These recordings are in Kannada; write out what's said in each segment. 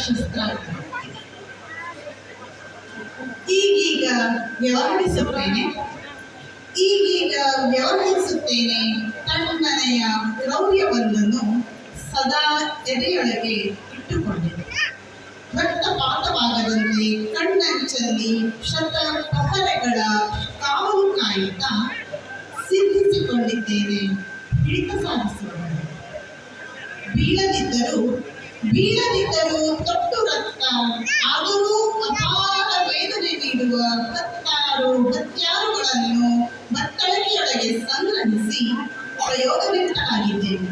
ಶಸ್ತ್ರಾಸ್ತ್ರ. ಈಗೀಗ ವ್ಯವಹರಿಸುತ್ತೇನೆ ತಣ್ಣನೆಯ ಕ್ರೌರ್ಯವೊಂದನ್ನು ಸದಾ ಎದೆಯೊಳಗೆ ಇಟ್ಟುಕೊಂಡಿದೆ. ರಕ್ತಪಾತವಾಗದಂತೆ ಕಣ್ಣಂಚಲ್ಲಿ ಶತಪ್ರಹರಗಳ ಕಾವಲು ಕಾಯುತ್ತಾ ಸಿದ್ಧಿಸಿಕೊಂಡಿದ್ದೇನೆ ಹಿಡಿತ ಸಾಧಿಸುವ. ಬೀಳದಿದ್ದರೂ ತೊಟ್ಟು ರಕ್ತ, ಆದರೂ ಅಪಾರ ವೇದನೆ ನೀಡುವ ಹತ್ಯಾರುಗಳನ್ನು ಬತ್ತಳಿಕೆಯೊಳಗೆ ಸಂಗ್ರಹಿಸಿ ಪ್ರಯೋಗನಿರತನಾಗಿದ್ದೇನೆ.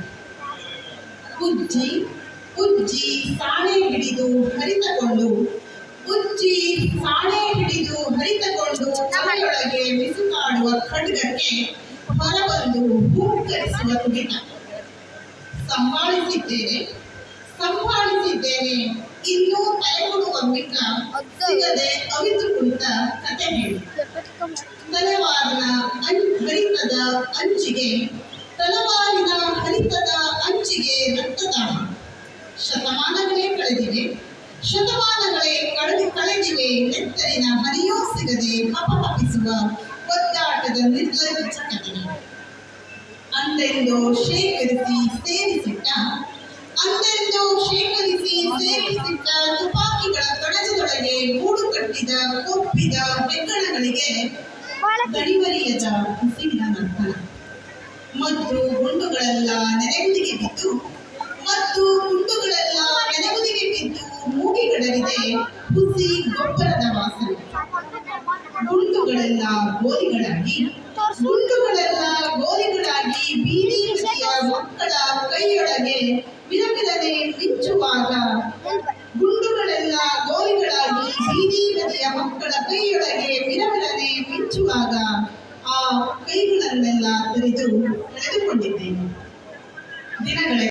ಉಜ್ಜಿ ಸಾಣೆ ಹಿಡಿದು ಹರಿತಕೊಂಡು ತಲೆಯೊಳಗೆ ಮಿಸುಕಾಡುವ ಖಡ್ಗಕ್ಕೆ ಹೊರಬಂದು ಹೂಂಕರಿಸುವ ತುಡಿತ. ಸಂಭಾಳಿಸಿದ್ದೇನೆ ಇನ್ನೂ ತಲೆಕೊಡುವ ಮಿಕ್ಕ ಸಿಗದೆ ಅವಿತು ಕುಳಿತ ಕತೆ ಹೇಳಿ. ತಲವಾರಿನ ಹರಿತದ ಅಂಚಿಗೆ ರಕ್ತದಾಹ. ಶತಮಾನಗಳೇ ಕಳೆದಿವೆ ನೆತ್ತರಿನ ಹರಿಯೋ ಸಿಗದೆ ಹಪಹಪಿಸುವ ಒದ್ದಾಟದ ನಿರ್ಲಜ್ಜ ಕಥೆ. ಅಂದೆಂದೋ ಶೇಖರಿಸಿ ಸೇರಿಸಿಟ್ಟ ತುಪಾಕಿಗಳ ಕಣಜದೊಳಗೆ ಗೂಡು ಕಟ್ಟಿದ ಕೊಪ್ಪಿದ ಹೆಗ್ಗಣಗಳಿಗೆ ಗಡಿವರಿಯದ ಹಸಿವಿನ ನರ್ತನ. ಮತ್ತು ಗುಂಡುಗಳೆಲ್ಲ ನೆನೆಗುದಿಗೆ ಬಿದ್ದು ಮೂಗಿಗಡಲಿದೆ ಹುಸಿ ಗೊಬ್ಬರದ ವಾಸನೆ. ಗುಂಡುಗಳೆಲ್ಲ ಗೋಲಿಗಳಾಗಿ ಬೀದಿ ಬದಿಯ ಮಕ್ಕಳ ಕೈಯೊಳಗೆ ವಿರವಿರನೆ ಮಿಂಚುವಾಗ ಆ ಕೈಗಳನ್ನೆಲ್ಲ ತೆರೆದುಕೊಂಡಿದ್ದೇನೆ. ದಿನಗಳೇ